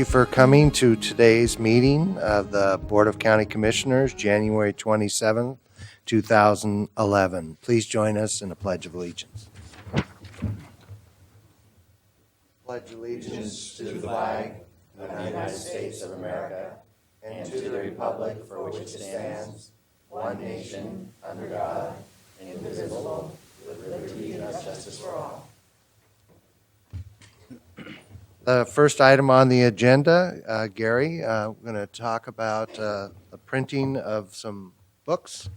you for coming to today's meeting of the Board of County Commissioners, January 27th, 2011. Please join us in a Pledge of Allegiance. Pledge allegiance to the flag of the United States of America and to the republic for which it stands, one nation, under God, indivisible, with liberty and justice for all. The first item on the agenda, Gary, we're going to talk about the printing of some books.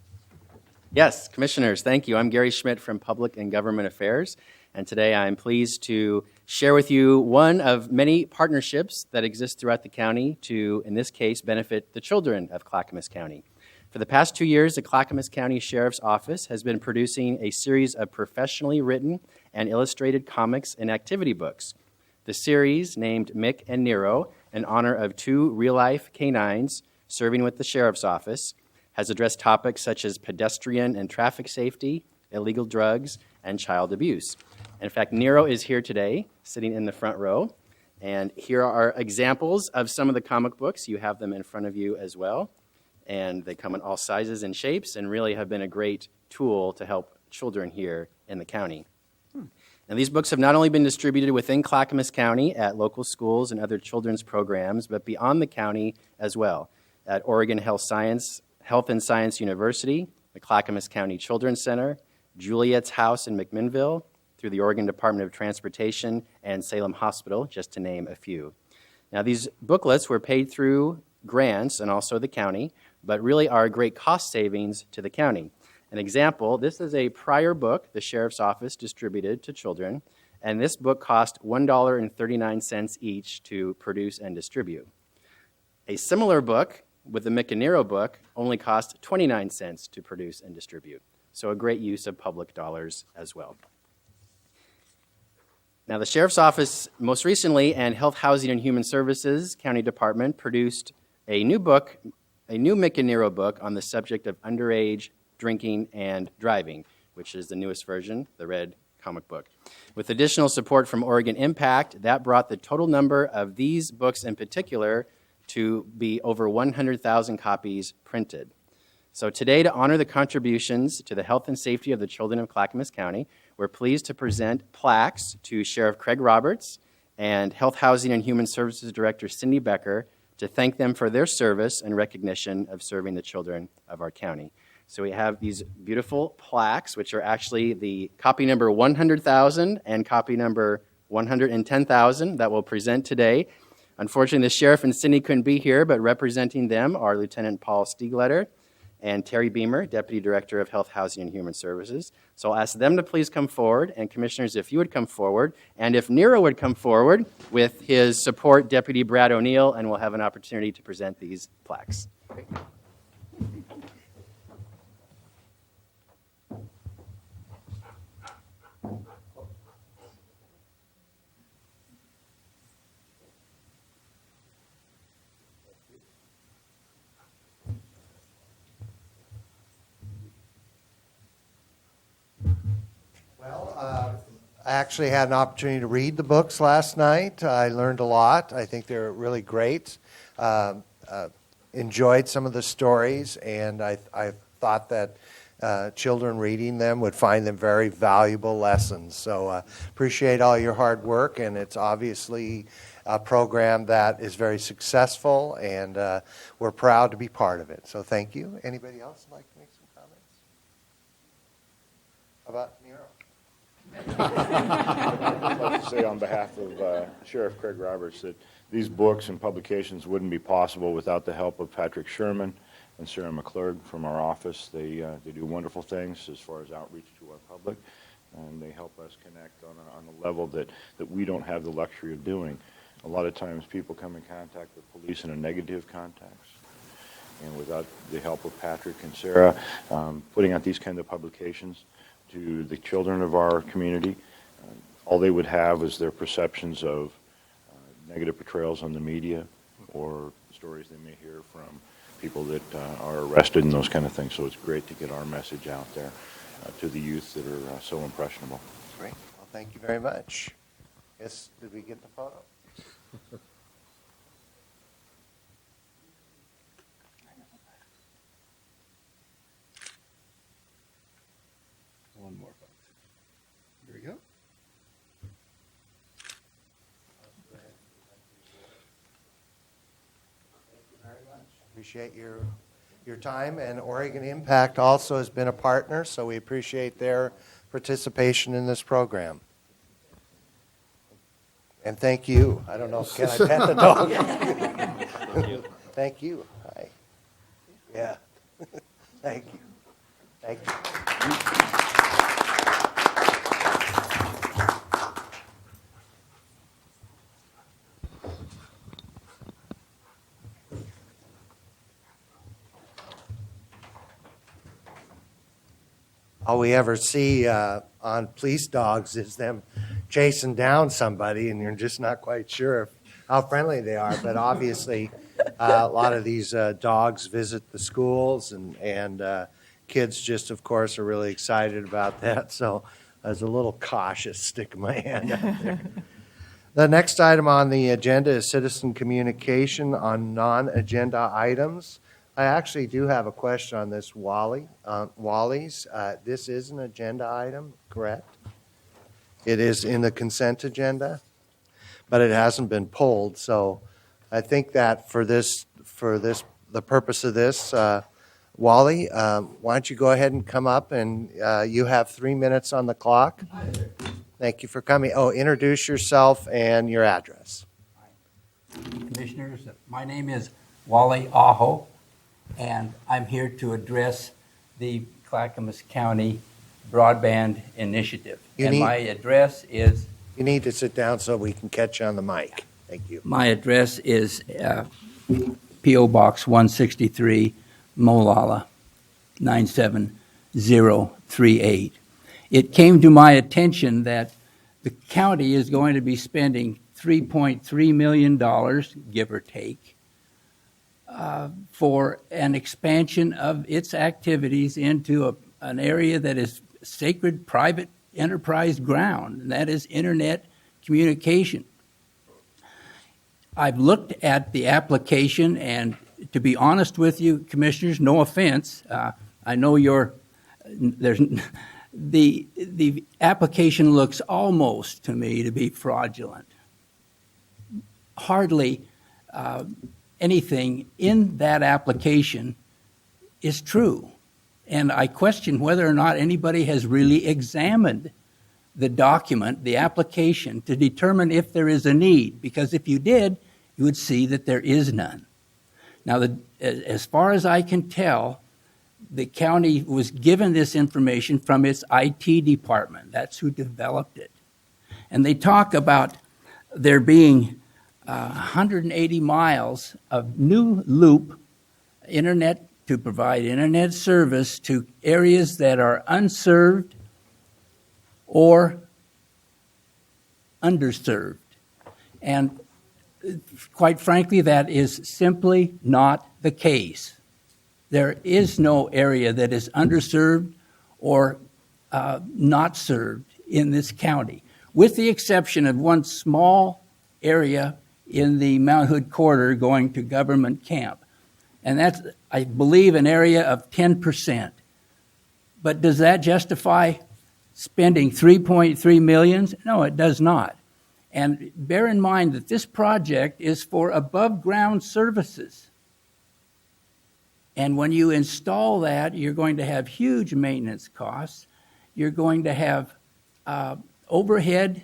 Yes, Commissioners, thank you. I'm Gary Schmidt from Public and Government Affairs, and today I'm pleased to share with you one of many partnerships that exist throughout the county to, in this case, benefit the children of Clackamas County. For the past 2 years, the Clackamas County Sheriff's Office has been producing a series of professionally written and illustrated comics and activity books. The series, named Mick and Nero, in honor of two real-life canines serving with the Sheriff's Office, has addressed topics such as pedestrian and traffic safety, illegal drugs, and child abuse. In fact, Nero is here today, sitting in the front row, and here are examples of some of the comic books. You have them in front of you as well, and they come in all sizes and shapes and really have been a great tool to help children here in the county. And these books have not only been distributed within Clackamas County at local schools and other children's programs, but beyond the county as well, at Oregon Health and Science University, the Clackamas County Children's Center, Juliet's House in McMinnville, through the Oregon Department of Transportation and Salem Hospital, just to name a few. Now, these booklets were paid through grants and also the county, but really are great cost savings to the county. An example, this is a prior book the Sheriff's Office distributed to children, and this book cost $1.39 each to produce and distribute. A similar book with the Mick and Nero book only cost 29 cents to produce and distribute. So a great use of public dollars as well. Now, the Sheriff's Office most recently and Health, Housing, and Human Services County Department produced a new book, a new Mick and Nero book on the subject of underage drinking and driving, which is the newest version, the red comic book. With additional support from Oregon Impact, that brought the total number of these books in particular to be over 100,000 copies printed. So today, to honor the contributions to the health and safety of the children of Clackamas County, we're pleased to present plaques to Sheriff Craig Roberts and Health, Housing, and Human Services Director Cindy Becker to thank them for their service and recognition of serving the children of our county. So we have these beautiful plaques, which are actually the copy number 100,000 and copy number 110,000 that we'll present today. Unfortunately, the sheriff and Cindy couldn't be here, but representing them are Lieutenant Paul Stiegletter and Terry Beamer, Deputy Director of Health, Housing, and Human Services. So I'll ask them to please come forward, and Commissioners, if you would come forward, and if Nero would come forward with his support, Deputy Brad O'Neill, and we'll have an opportunity to present these plaques. Okay. I actually had an opportunity to read the books last night. I learned a lot. I think they're really great. Enjoyed some of the stories, and I thought that children reading them would find them very valuable lessons. So appreciate all your hard work, and it's obviously a program that is very successful, and we're proud to be part of it. So thank you. Anybody else like to make some comments? How about Nero? I'd like to say on behalf of Sheriff Craig Roberts that these books and publications wouldn't be possible without the help of Patrick Sherman and Sarah McClurg from our office. They do wonderful things as far as outreach to our public, and they help us connect on a level that we don't have the luxury of doing. A lot of times people come in contact with police in a negative context, and without the help of Patrick and Sarah putting out these kind of publications to the children of our community, all they would have is their perceptions of negative portrayals on the media or stories they may hear from people that are arrested and those kind of things. So it's great to get our message out there to the youth that are so impressionable. Great. Well, thank you very much. Yes, did we get the photo? Appreciate your time, and Oregon Impact also has been a partner, so we appreciate their participation in this program. And thank you. I don't know, can I pet the dog? Thank you. Thank you. Hi. Yeah. Thank you. Thank you. All we ever see on police dogs is them chasing down somebody, and you're just not quite sure how friendly they are. But obviously, a lot of these dogs visit the schools, and kids just, of course, are really excited about that. So I was a little cautious sticking my hand out there. The next item on the agenda is citizen communication on non-agenda items. I actually do have a question on this, Wally's. This is an agenda item, correct? It is in the consent agenda, but it hasn't been pulled. So I think that for the purpose of this, Wally, why don't you go ahead and come up, and you have 3 minutes on the clock. Thank you for coming. Oh, introduce yourself and your address. Commissioners, my name is Wally Aho, and I'm here to address the Clackamas County Broadband Initiative. My address is... You need to sit down so we can catch you on the mic. Thank you. My address is P.O. Box 163, Molalla, 97038. It came to my attention that the county is going to be spending $3.3 million, give or take, for an expansion of its activities into an area that is sacred private enterprise ground, and that is internet communication. I've looked at the application, and to be honest with you, commissioners, no offense, I know the application looks almost to me to be fraudulent. Hardly anything in that application is true. And I question whether or not anybody has really examined the document, the application, to determine if there is a need. Because if you did, you would see that there is none. Now, as far as I can tell, the county was given this information from its IT department. That's who developed it. And they talk about there being 180 miles of new loop internet to provide internet service to areas that are unserved or underserved. And quite frankly, that is simply not the case. There is no area that is underserved or not served in this county, with the exception of one small area in the Mount Hood corridor going to Government Camp. And that's, I believe, an area of 10%. But does that justify spending $3.3 million? No, it does not. And bear in mind that this project is for above-ground services. And when you install that, you're going to have huge maintenance costs. You're going to have overhead,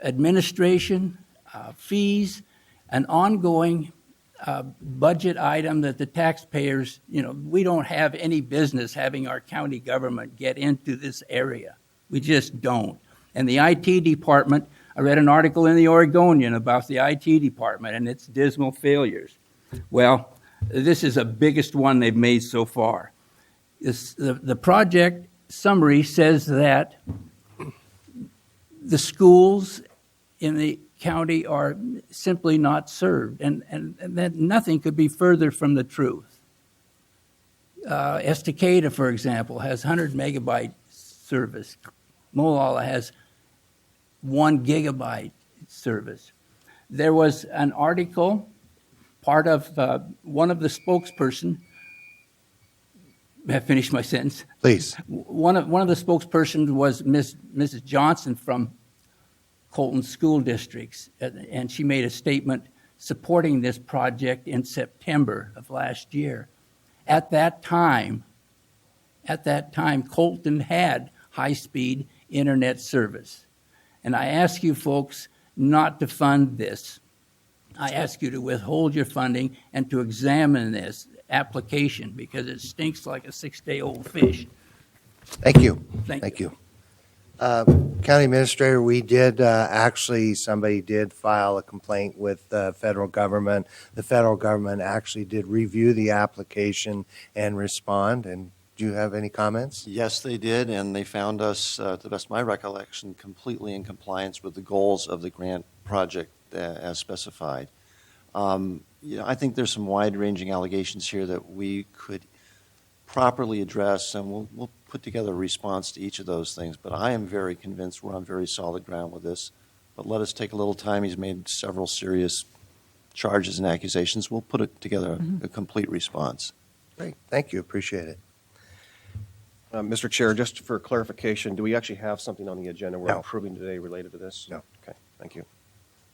administration, fees, an ongoing budget item that the taxpayers, we don't have any business having our county government get into this area. We just don't. And the IT department, I read an article in the Oregonian about the IT department and its dismal failures. Well, this is the biggest one they've made so far. The project summary says that the schools in the county are simply not served, and that nothing could be further from the truth. Estacada, for example, has 100 megabyte service. Molalla has 1 gigabyte service. There was an article, part of one of the spokesperson. May I finish my sentence? Please. One of the spokespersons was Mrs. Johnson from Colton School Districts, and she made a statement supporting this project in September of last year. At that time, Colton had high-speed internet service. And I ask you folks not to fund this. I ask you to withhold your funding and to examine this application because it stinks like a 6-day-old fish. Thank you. Thank you. County Administrator, we did, actually, somebody did file a complaint with the federal government. The federal government actually did review the application and respond. And do you have any comments? Yes, they did, and they found us, to the best of my recollection, completely in compliance with the goals of the grant project as specified. I think there's some wide-ranging allegations here that we could properly address, and we'll put together a response to each of those things. But I am very convinced we're on very solid ground with this. But let us take a little time. He's made several serious charges and accusations. We'll put together a complete response. Great. Thank you. Appreciate it. Mr. Chair, just for clarification, do we actually have something on the agenda we're No. approving today related to this? No. Okay, thank you.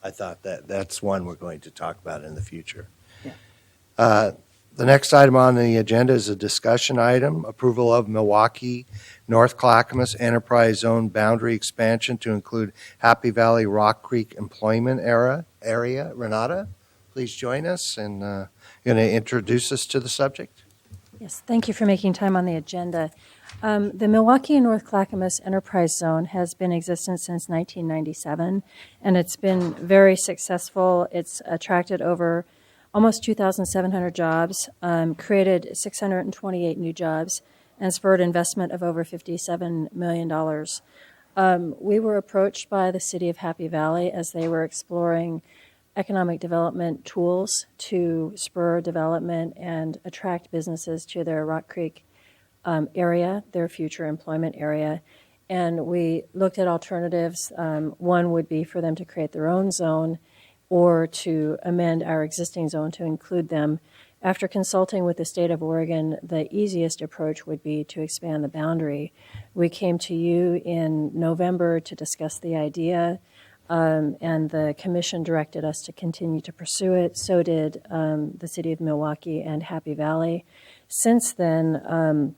I thought that's one we're going to talk about in the future. Yeah. The next item on the agenda is a discussion item, approval of Milwaukee North Clackamas Enterprise Zone boundary expansion to include Happy Valley Rock Creek employment area. Renata, please join us, and you're going to introduce us to the subject. Yes, thank you for making time on the agenda. The Milwaukee North Clackamas Enterprise Zone has been in existence since 1997, and it's been very successful. It's attracted over almost 2,700 jobs, created 628 new jobs, and spurred investment of over $57 million. We were approached by the city of Happy Valley as they were exploring economic development tools to spur development and attract businesses to their Rock Creek area, their future employment area. And we looked at alternatives. One would be for them to create their own zone or to amend our existing zone to include them. After consulting with the state of Oregon, the easiest approach would be to expand the boundary. We came to you in November to discuss the idea, and the commission directed us to continue to pursue it. So did the city of Milwaukee and Happy Valley. Since then,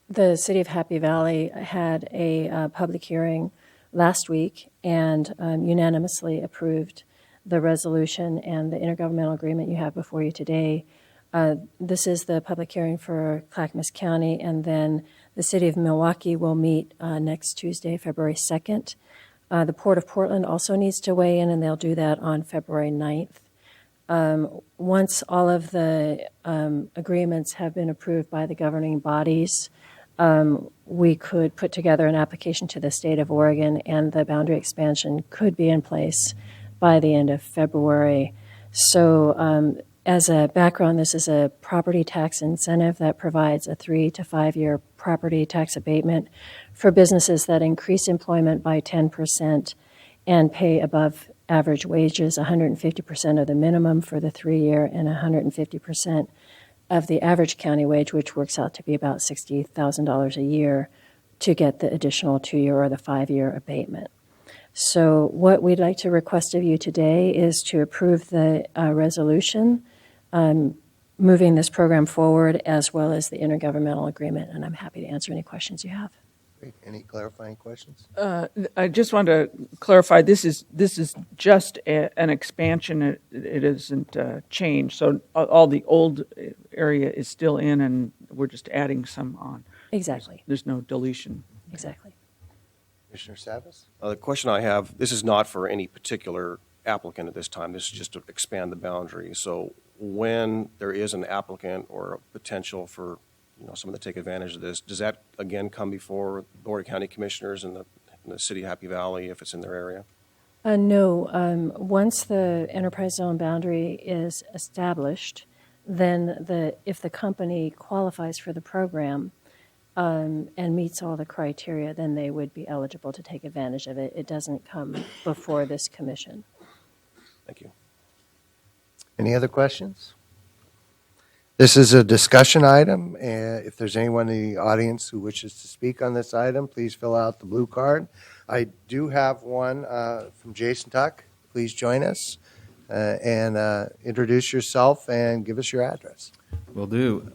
the city of Happy Valley had a public hearing last week and unanimously approved the resolution and the intergovernmental agreement you have before you today. This is the public hearing for Clackamas County, and then the city of Milwaukee will meet next Tuesday, February 2nd. The Port of Portland also needs to weigh in, and they'll do that on February 9th. Once all of the agreements have been approved by the governing bodies, we could put together an application to the state of Oregon, and the boundary expansion could be in place by the end of February. So as a background, this is a property tax incentive that provides a 3 to 5 year property tax abatement for businesses that increase employment by 10% and pay above average wages, 150% of the minimum for the 3-year and 150% of the average county wage, which works out to be about $60,000 a year to get the additional 2-year or the 5-year abatement. So what we'd like to request of you today is to approve the resolution moving this program forward, as well as the intergovernmental agreement, and I'm happy to answer any questions you have. Great. Any clarifying questions? I just want to clarify, this is just an expansion. It isn't changed. So all the old area is still in, and we're just adding some on. Exactly. There's no deletion. Exactly. Commissioner Savas? The question I have, this is not for any particular applicant at this time. This is just to expand the boundary. So when there is an applicant or a potential for someone to take advantage of this, does that again come before Board of County Commissioners in the city of Happy Valley if it's in their area? No. Once the enterprise zone boundary is established, then if the company qualifies for the program and meets all the criteria, then they would be eligible to take advantage of it. It doesn't come before this commission. Thank you. Any other questions? This is a discussion item, and if there's anyone in the audience who wishes to speak on this item, please fill out the blue card. I do have one from Jason Tuck. Please join us. and introduce yourself and give us your address. Will do.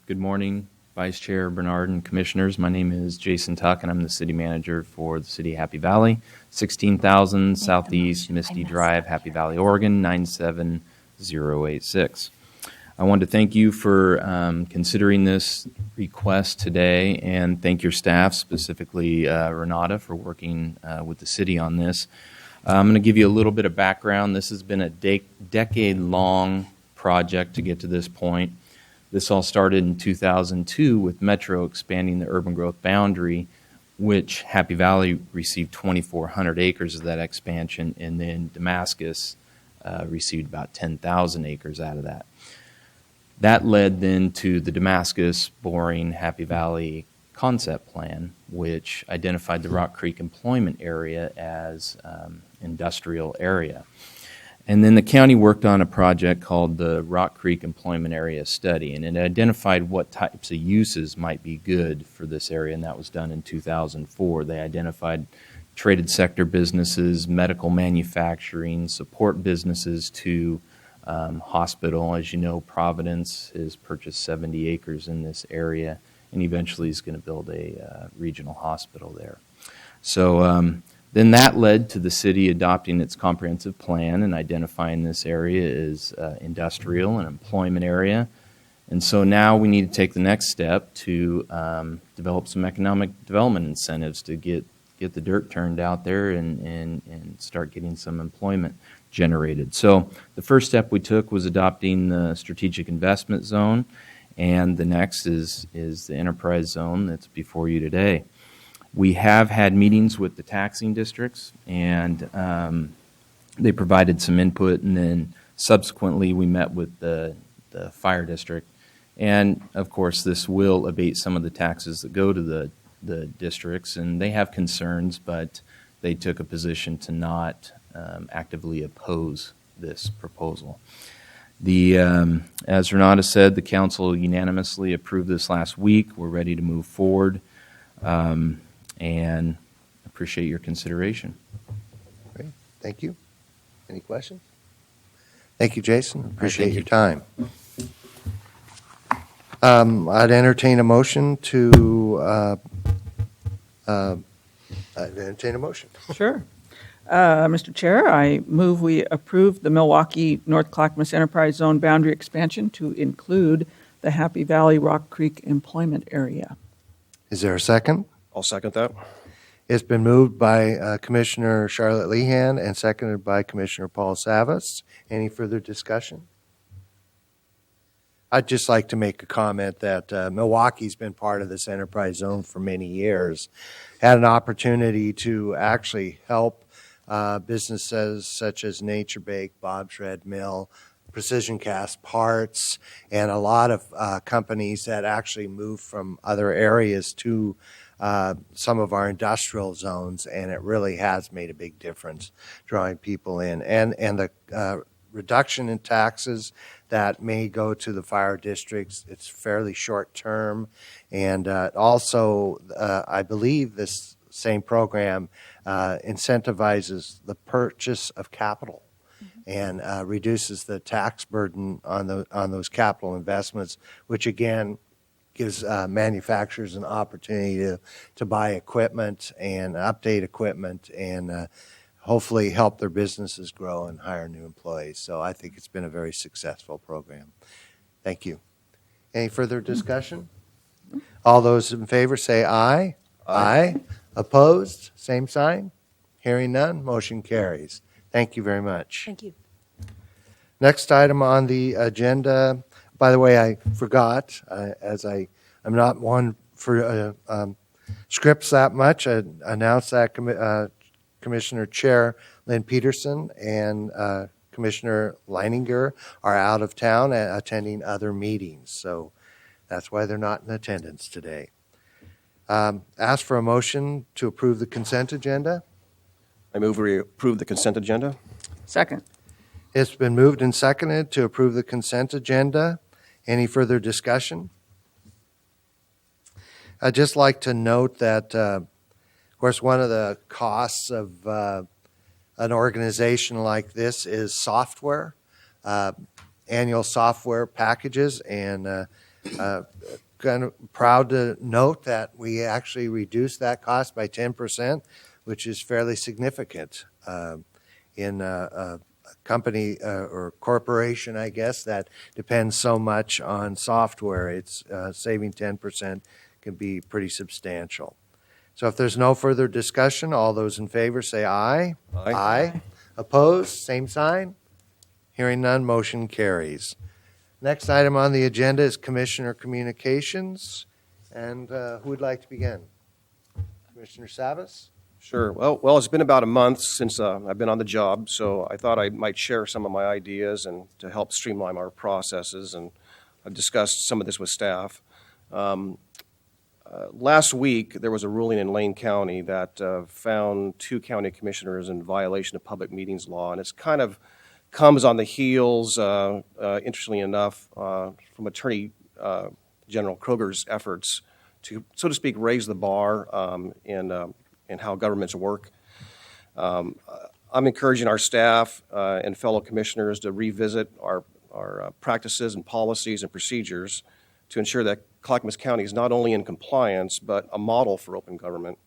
Good morning, Vice Chair Bernard and Commissioners. My name is Jason Tuck, and I'm the City Manager for the City of Happy Valley, 16,000 Southeast Misty Drive, Happy Valley, Oregon, 97086. I wanted to thank you for considering this request today, and thank your staff, specifically Renata, for working with the city on this. I'm going to give you a little bit of background. This has been a decade-long project to get to this point. This all started in 2002 with Metro expanding the urban growth boundary, which Happy Valley received 2,400 acres of that expansion, and then Damascus received about 10,000 acres out of that. That led then to the Damascus Boring Happy Valley concept plan, which identified the Rock Creek employment area as industrial area. And then the county worked on a project called the Rock Creek Employment Area Study, and it identified what types of uses might be good for this area, and that was done in 2004. They identified traded sector businesses, medical manufacturing, support businesses to hospital. As you know, Providence has purchased 70 acres in this area, and eventually is going to build a regional hospital there. So then that led to the city adopting its comprehensive plan and identifying this area as industrial and employment area. And so now we need to take the next step to develop some economic development incentives to get the dirt turned out there and start getting some employment generated. So the first step we took was adopting the strategic investment zone, and the next is the enterprise zone that's before you today. We have had meetings with the taxing districts, and they provided some input, and then subsequently we met with the fire district. And of course, this will abate some of the taxes that go to the districts, and they have concerns, but they took a position to not actively oppose this proposal. As Renata said, the council unanimously approved this last week. We're ready to move forward. And appreciate your consideration. Great. Thank you. Any questions? Thank you, Jason. Appreciate your time. I'd entertain a motion to Sure. Mr. Chair, I move we approve the Milwaukee North Clackamas Enterprise Zone boundary expansion to include the Happy Valley Rock Creek employment area. Is there a second? I'll second that. It's been moved by Commissioner Charlotte Lehan and seconded by Commissioner Paul Savas. Any further discussion? I'd just like to make a comment that Milwaukee's been part of this enterprise zone for many years. Had an opportunity to actually help businesses such as Nature Bake, Bob's Red Mill, Precision Cast Parts, and a lot of companies that actually moved from other areas to some of our industrial zones, and it really has made a big difference drawing people in. And the reduction in taxes that may go to the fire districts, it's fairly short term. And also, I believe this same program incentivizes the purchase of capital and reduces the tax burden on those capital investments, which again gives manufacturers an opportunity to buy equipment and update equipment and hopefully help their businesses grow and hire new employees. So I think it's been a very successful program. Thank you. Any further discussion? All those in favor say aye. Aye. Opposed? Same sign. Hearing none, motion carries. Thank you very much. Thank you. Next item on the agenda, by the way, I forgot, as I'm not one for scripts that much, I announced that Commissioner Chair Lynn Peterson and Commissioner Leininger are out of town attending other meetings, so that's why they're not in attendance today. Ask for a motion to approve the consent agenda. I move we approve the consent agenda. Second. It's been moved and seconded to approve the consent agenda. Any further discussion? I'd just like to note that, of course, one of the costs of an organization like this is software, annual software packages, and kind of proud to note that we actually reduced that cost by 10%, which is fairly significant in a company or corporation, I guess, that depends so much on software. It's saving 10% can be pretty substantial. So if there's no further discussion, all those in favor say aye. Aye. Aye. Opposed? Same sign. Hearing none, motion carries. Next item on the agenda is Commissioner Communications. And who would like to begin? Commissioner Savas? Sure. Well, it's been about a month since I've been on the job, so I thought I might share some of my ideas and to help streamline our processes, and I've discussed some of this with staff. Last week, there was a ruling in Lane County that found 2 county commissioners in violation of public meetings law, and it's kind of comes on the heels, interestingly enough, from Attorney General Kroger's efforts to, so to speak, raise the bar in how governments work. I'm encouraging our staff and fellow commissioners to revisit our practices and policies and procedures to ensure that Clackamas County is not only in compliance, but a model for open government.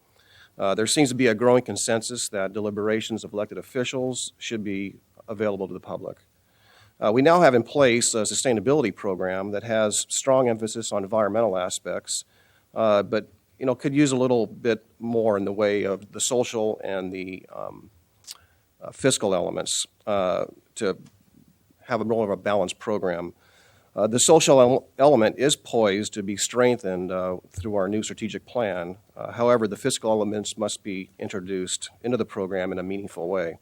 There seems to be a growing consensus that deliberations of elected officials should be available to the public. We now have in place a sustainability program that has strong emphasis on environmental aspects, but could use a little bit more in the way of the social and the fiscal elements to have a more of a balanced program. The social element is poised to be strengthened through our new strategic plan. However, the fiscal elements must be introduced into the program in a meaningful way.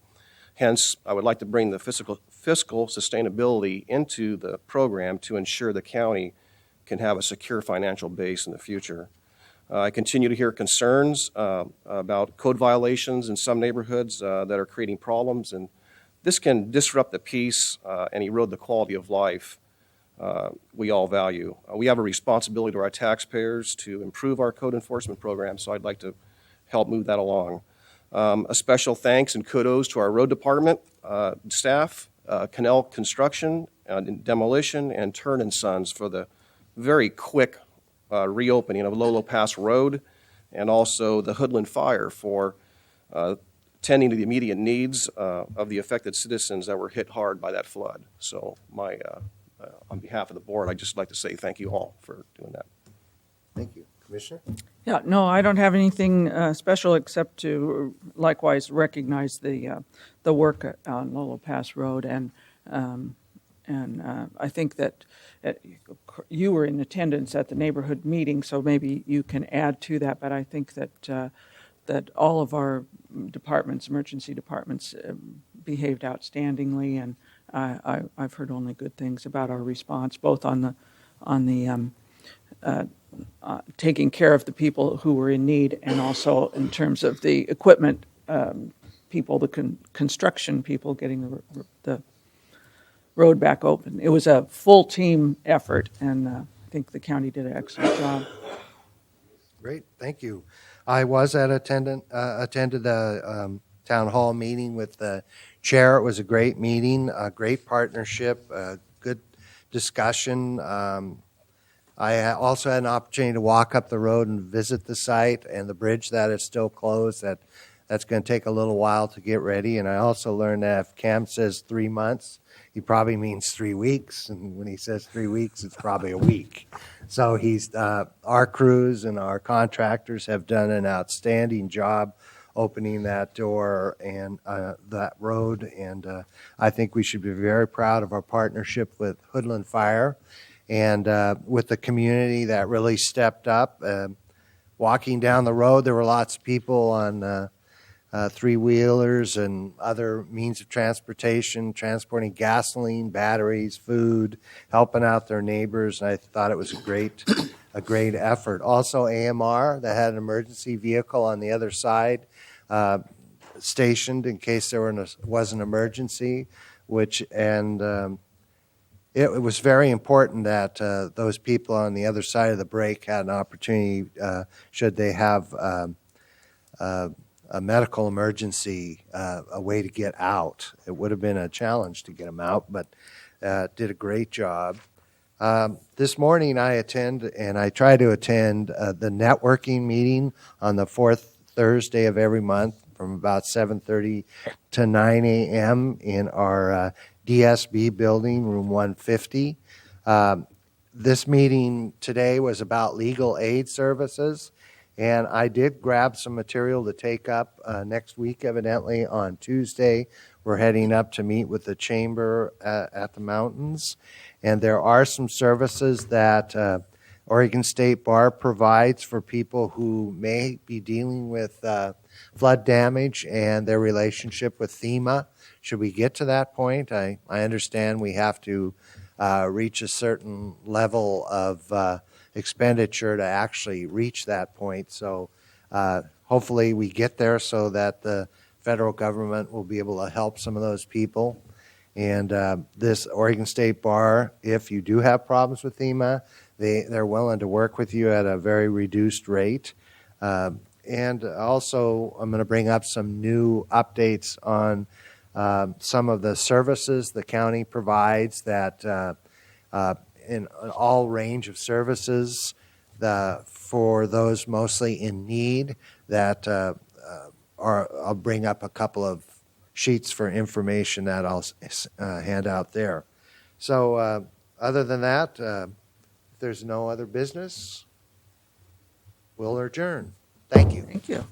Hence, I would like to bring the fiscal sustainability into the program to ensure the county can have a secure financial base in the future. I continue to hear concerns about code violations in some neighborhoods that are creating problems, and this can disrupt the peace and erode the quality of life we all value. We have a responsibility to our taxpayers to improve our code enforcement program, so I'd like to help move that along. A special thanks and kudos to our road department staff, Canal Construction, Demolition, and Turn & Sons for the very quick reopening of Lolo Pass Road, and also the Hoodland Fire for tending to the immediate needs of the affected citizens that were hit hard by that flood. So on behalf of the board, I'd just like to say thank you all for doing that. Thank you. Commissioner? Yeah, no, I don't have anything special except to likewise recognize the work on Lolo Pass Road, and I think that you were in attendance at the neighborhood meeting, so maybe you can add to that. But I think that all of our departments, emergency departments, behaved outstandingly, and I've heard only good things about our response, both on the taking care of the people who were in need, and also in terms of the equipment people, the construction people getting the road back open. It was a full team effort, and I think the county did an excellent job. Great, thank you. I was attended the town hall meeting with the chair. It was a great meeting, a great partnership, a good discussion. I also had an opportunity to walk up the road and visit the site and the bridge that is still closed. That's going to take a little while to get ready. And I also learned that if Cam says 3 months, he probably means 3 weeks. And when he says 3 weeks, it's probably a week. So our crews and our contractors have done an outstanding job opening that door and that road. And I think we should be very proud of our partnership with Hoodland Fire and with the community that really stepped up. Walking down the road, there were lots of people on three-wheelers and other means of transportation, transporting gasoline, batteries, food, helping out their neighbors. And I thought it was a great effort. Also, AMR, that had an emergency vehicle on the other side, stationed in case there was an emergency, it was very important that those people on the other side of the break had an opportunity, should they have a medical emergency, a way to get out. It would have been a challenge to get them out, but did a great job. This morning I try to attend the networking meeting on the fourth Thursday of every month from about 7:30 to 9 a.m. in our DSB building, room 150. This meeting today was about legal aid services, and I did grab some material to take up next week, evidently, on Tuesday. We're heading up to meet with the chamber at the mountains, and there are some services that Oregon State Bar provides for people who may be dealing with flood damage and their relationship with FEMA. Should we get to that point, I understand we have to reach a certain level of expenditure to actually reach that point. So hopefully we get there so that the federal government will be able to help some of those people. And this Oregon State Bar, if you do have problems with FEMA, they're willing to work with you at a very reduced rate. And also, I'm going to bring up some new updates on some of the services the county provides that in all range of services for those mostly in need that I'll bring up a couple of sheets for information that I'll hand out there. So other than that, if there's no other business, we'll adjourn. Thank you. Thank you.